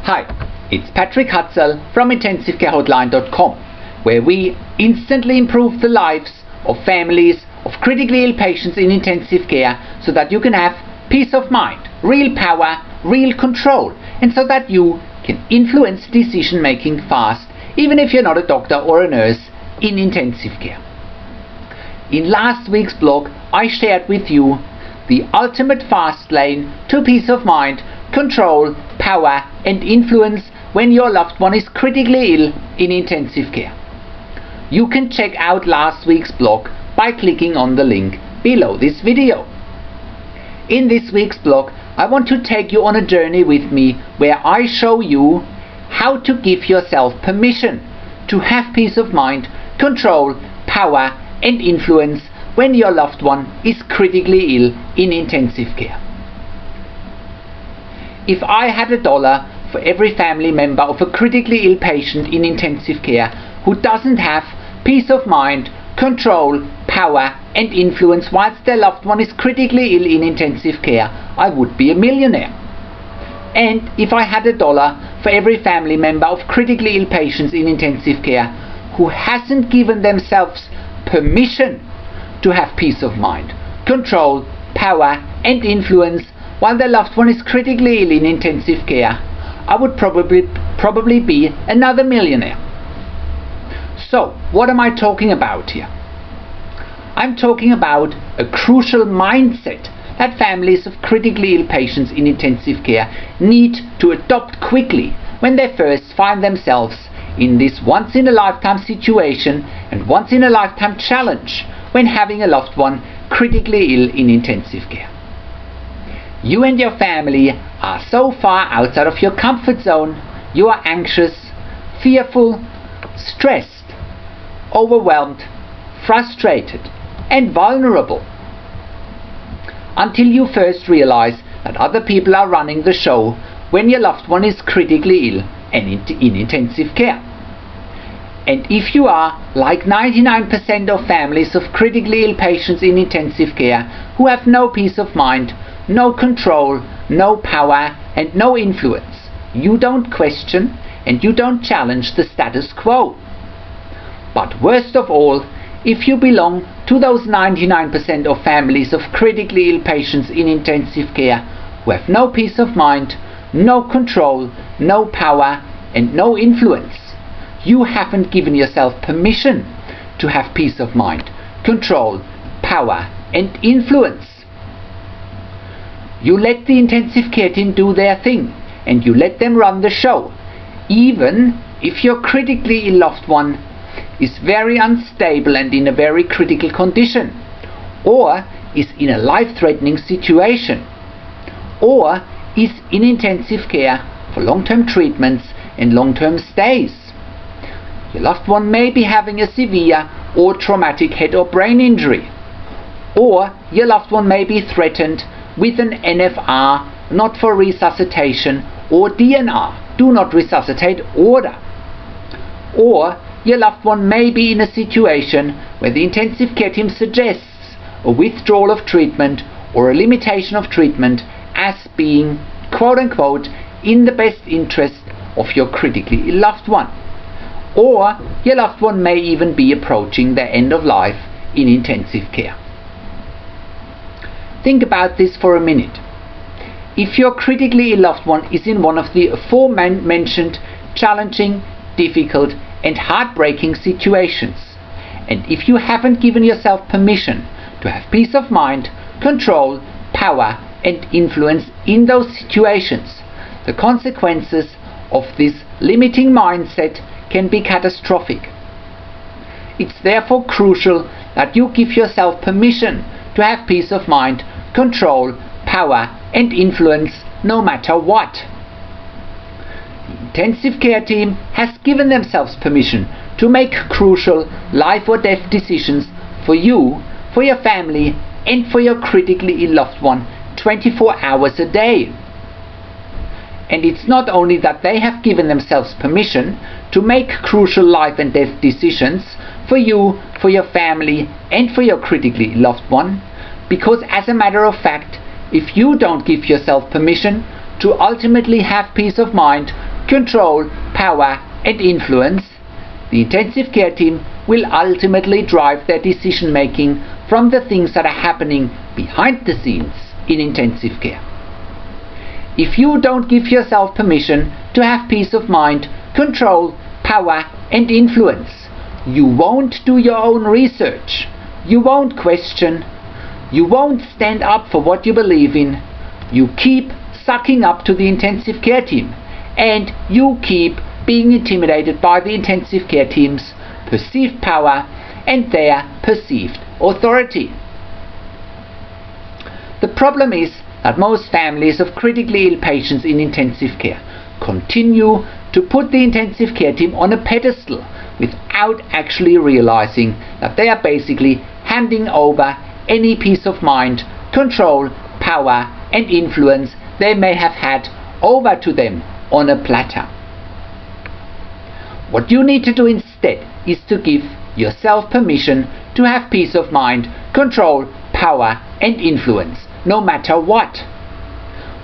Hi, it's Patrick Hutzel from IntensiveCareHotline.com, where we instantly improve the lives of families of critically ill patients in intensive care so that you can have peace of mind, real power, real control, and so that you can influence decision making fast, even if you're not a doctor or a nurse in intensive care. In last week's blog, I shared with you the ultimate fast lane to peace of mind, control, power and influence when your loved one is critically ill in intensive care. You can check out last week's blog by clicking on the link below this video. In this week's blog, I want to take you on a journey with me where I show you how to give yourself permission to have peace of mind, control, power and influence when your loved one is critically ill in intensive care. If I had $1 for every family member of a critically ill patient in intensive care who doesn't have peace of mind, control, power and influence whilst their loved one is critically ill in intensive care, I would be a millionaire. And if I had $1 for every family member of critically ill patients in intensive care who hasn't given themselves permission to have peace of mind, control, power and influence while their loved one is critically ill in intensive care, I would probably be another millionaire. So, what am I talking about here? I'm talking about a crucial mindset that families of critically ill patients in intensive care need to adopt quickly when they first find themselves in this once-in-a-lifetime situation and once-in-a-lifetime challenge when having a loved one critically ill in intensive care. You and your family are so far outside of your comfort zone, you are anxious, fearful, stressed, overwhelmed, frustrated and vulnerable until you first realize that other people are running the show when your loved one is critically ill and in intensive care. And if you are like 99% of families of critically ill patients in intensive care who have no peace of mind, no control, no power and no influence, you don't question and you don't challenge the status quo. But worst of all, if you belong to those 99% of families of critically ill patients in intensive care who have no peace of mind, no control, no power and no influence, you haven't given yourself permission to have peace of mind, control, power and influence. You let the intensive care team do their thing and you let them run the show, even if your critically ill loved one is very unstable and in a very critical condition, or is in a life-threatening situation, or is in intensive care for long-term treatments and long-term stays. Your loved one may be having a severe or traumatic head or brain injury, or your loved one may be threatened with an NFR, not for resuscitation, or DNR, do not resuscitate order. Or your loved one may be in a situation where the intensive care team suggests a withdrawal of treatment or a limitation of treatment as being quote-unquote in the best interest of your critically ill loved one. Or your loved one may even be approaching their end of life in intensive care. Think about this for a minute. If your critically ill loved one is in one of the aforementioned challenging, difficult and heartbreaking situations, and if you haven't given yourself permission to have peace of mind, control, power and influence in those situations, the consequences of this limiting mindset can be catastrophic. It's therefore crucial that you give yourself permission to have peace of mind, control, power and influence no matter what. The intensive care team has given themselves permission to make crucial life or death decisions for you, for your family and for your critically ill loved one 24 hours a day. And it's not only that they have given themselves permission to make crucial life and death decisions for you, for your family and for your critically loved one, because as a matter of fact, if you don't give yourself permission to ultimately have peace of mind, control, power and influence, the intensive care team will ultimately drive their decision making from the things that are happening behind the scenes in intensive care. If you don't give yourself permission to have peace of mind, control, power and influence, you won't do your own research, you won't question, you won't stand up for what you believe in, you keep sucking up to the intensive care team, and you keep being intimidated by the intensive care team's perceived power and their perceived authority. The problem is that most families of critically ill patients in intensive care continue to put the intensive care team on a pedestal without actually realizing that they are basically handing over any peace of mind, control, power and influence they may have had over to them on a platter. What you need to do instead is to give yourself permission to have peace of mind, control, power and influence, no matter what.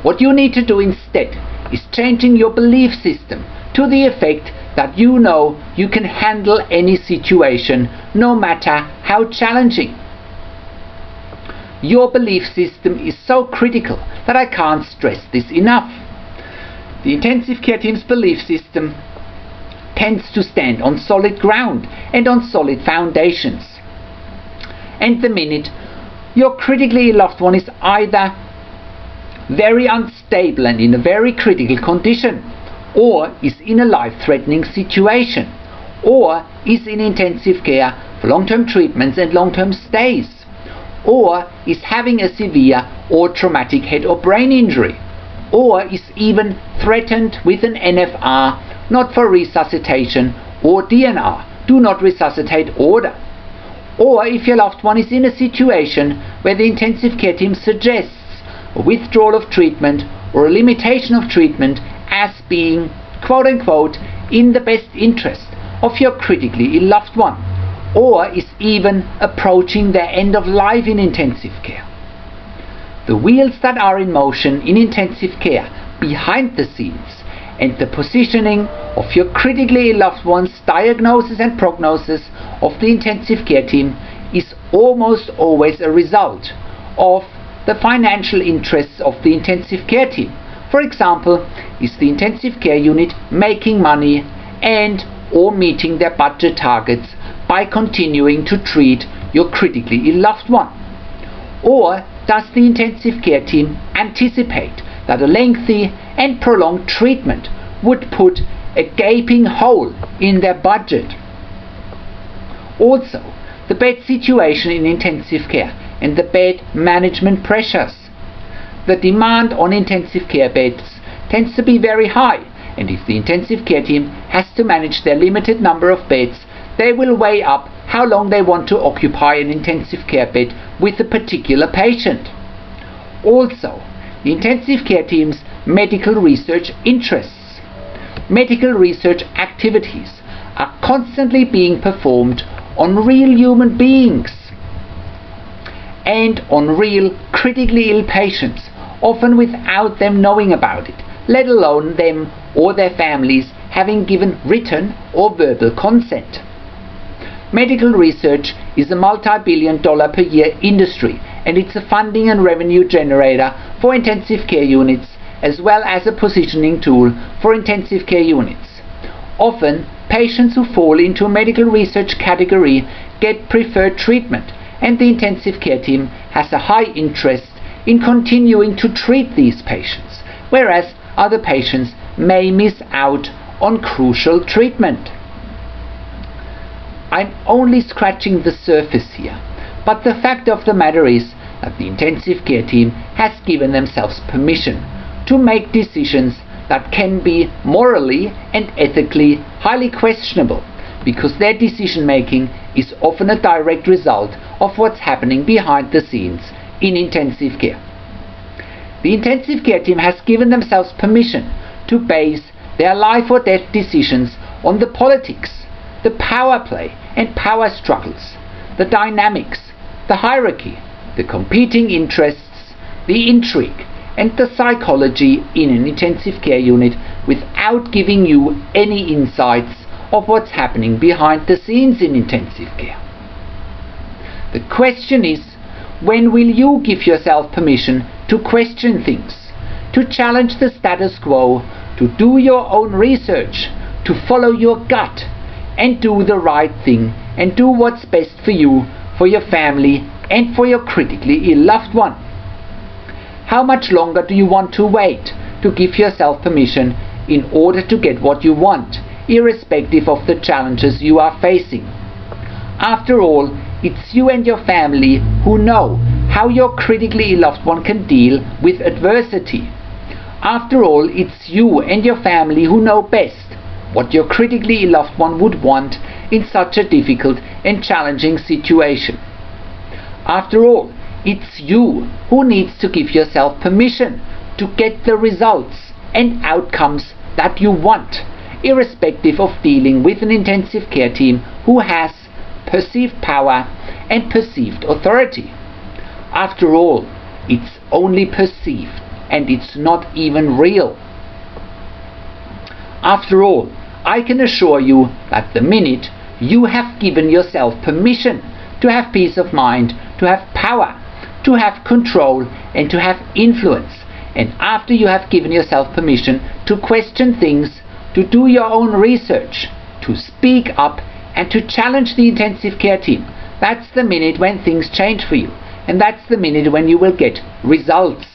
What you need to do instead is changing your belief system to the effect that you know you can handle any situation, no matter how challenging. Your belief system is so critical that I can't stress this enough. The intensive care team's belief system tends to stand on solid ground and on solid foundations. And the minute your critically ill loved one is either very unstable and in a very critical condition, or is in a life-threatening situation, or is in intensive care for long-term treatments and long-term stays, or is having a severe or traumatic head or brain injury, or is even threatened with an NFR, not for resuscitation, or DNR, do not resuscitate order, or if your loved one is in a situation where the intensive care team suggests a withdrawal of treatment or a limitation of treatment as being quote-unquote in the best interest of your critically ill loved one, or is even approaching their end of life in intensive care. The wheels that are in motion in intensive care behind the scenes and the positioning of your critically ill loved one's diagnosis and prognosis of the intensive care team is almost always a result of the financial interests of the intensive care team. For example, is the intensive care unit making money and or meeting their budget targets by continuing to treat your critically ill loved one? Or does the intensive care team anticipate that a lengthy and prolonged treatment would put a gaping hole in their budget? Also, the bed situation in intensive care and the bed management pressures. The demand on intensive care beds tends to be very high, and if the intensive care team has to manage their limited number of beds, they will weigh up how long they want to occupy an intensive care bed with a particular patient. Also, the intensive care team's medical research interests. Medical research activities are constantly being performed on real human beings and on real critically ill patients, often without them knowing about it, let alone them or their families having given written or verbal consent. Medical research is a multi-billion-dollar per year industry, and it's a funding and revenue generator for intensive care units as well as a positioning tool for intensive care units. Often, patients who fall into a medical research category get preferred treatment, and the intensive care team has a high interest in continuing to treat these patients, whereas other patients may miss out on crucial treatment. I'm only scratching the surface here, but the fact of the matter is that the intensive care team has given themselves permission to make decisions that can be morally and ethically highly questionable, because their decision making is often a direct result of what's happening behind the scenes in intensive care. The intensive care team has given themselves permission to base their life or death decisions on the politics, the power play and power struggles, the dynamics, the hierarchy, the competing interests, the intrigue and the psychology in an intensive care unit without giving you any insights of what's happening behind the scenes in intensive care. The question is, when will you give yourself permission to question things, to challenge the status quo, to do your own research, to follow your gut, and do the right thing, and do what's best for you, for your family, and for your critically ill loved one? How much longer do you want to wait to give yourself permission in order to get what you want, irrespective of the challenges you are facing? After all, it's you and your family who know how your critically ill loved one can deal with adversity. After all, it's you and your family who know best what your critically ill loved one would want in such a difficult and challenging situation. After all, it's you who needs to give yourself permission to get the results and outcomes that you want, irrespective of dealing with an intensive care team who has perceived power and perceived authority. After all, it's only perceived and it's not even real. After all, I can assure you that the minute you have given yourself permission to have peace of mind, to have power, to have control, and to have influence, and after you have given yourself permission to question things, to do your own research, to speak up, and to challenge the intensive care team, that's the minute when things change for you, and that's the minute when you will get results.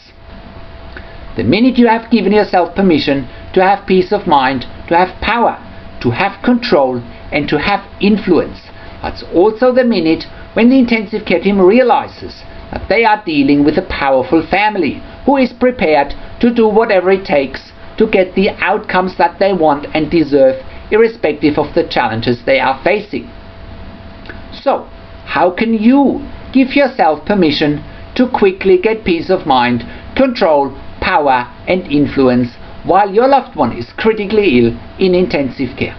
The minute you have given yourself permission to have peace of mind, to have power, to have control, and to have influence, that's also the minute when the intensive care team realizes that they are dealing with a powerful family who is prepared to do whatever it takes to get the outcomes that they want and deserve, irrespective of the challenges they are facing. So, how can you give yourself permission to quickly get peace of mind, control, power, and influence while your loved one is critically ill in intensive care?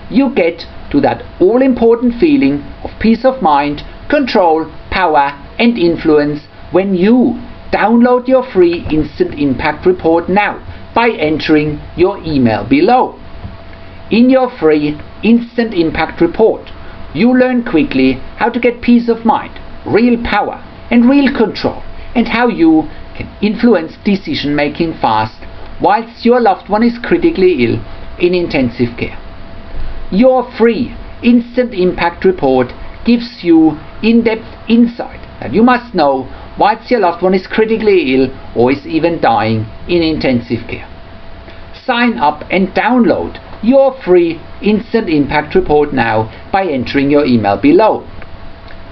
You get to that all-important feeling of peace of mind, control, power, and influence when you download your free Instant Impact Report now by entering your email below. In your free Instant Impact Report, you learn quickly how to get peace of mind, real power, and real control, and how you can influence decision making fast whilst your loved one is critically ill in intensive care. Your free Instant Impact Report gives you in-depth insight that you must know whilst your loved one is critically ill or is even dying in intensive care. Sign up and download your free Instant Impact Report now by entering your email below.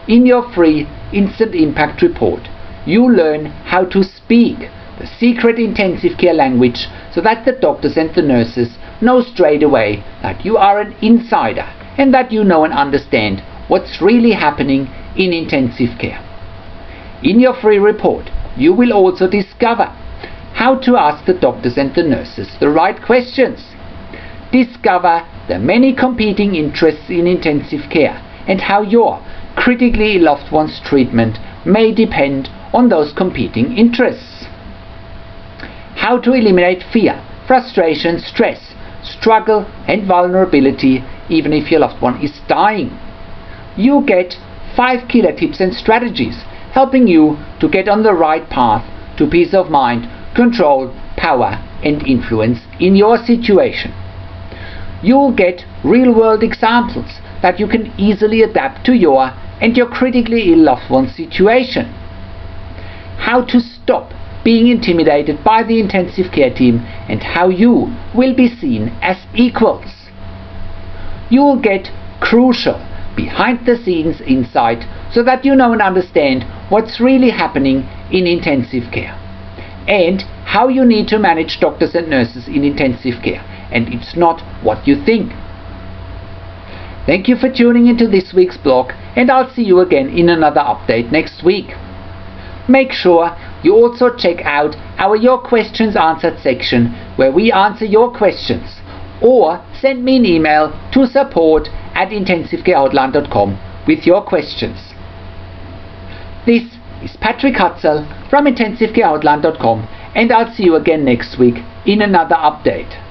In your free Instant Impact Report, you learn how to speak the secret intensive care language so that the doctors and the nurses know straight away that you are an insider and that you know and understand what's really happening in intensive care. In your free report, you will also discover how to ask the doctors and the nurses the right questions. Discover the many competing interests in intensive care and how your critically ill loved one's treatment may depend on those competing interests. How to eliminate fear, frustration, stress, struggle, and vulnerability even if your loved one is dying. You get 5 killer tips and strategies helping you to get on the right path to peace of mind, control, power, and influence in your situation. You'll get real-world examples that you can easily adapt to your and your critically ill loved one's situation. How to stop being intimidated by the intensive care team and how you will be seen as equals. You will get crucial behind-the-scenes insight so that you know and understand what's really happening in intensive care and how you need to manage doctors and nurses in intensive care, and it's not what you think. Thank you for tuning into this week's blog, and I'll see you again in another update next week. Make sure you also check out our Your Questions Answered section where we answer your questions, or send me an email to support@intensivecareoutline.com with your questions. This is Patrick Hutzel from IntensiveCareHotline.com, and I'll see you again next week in another update.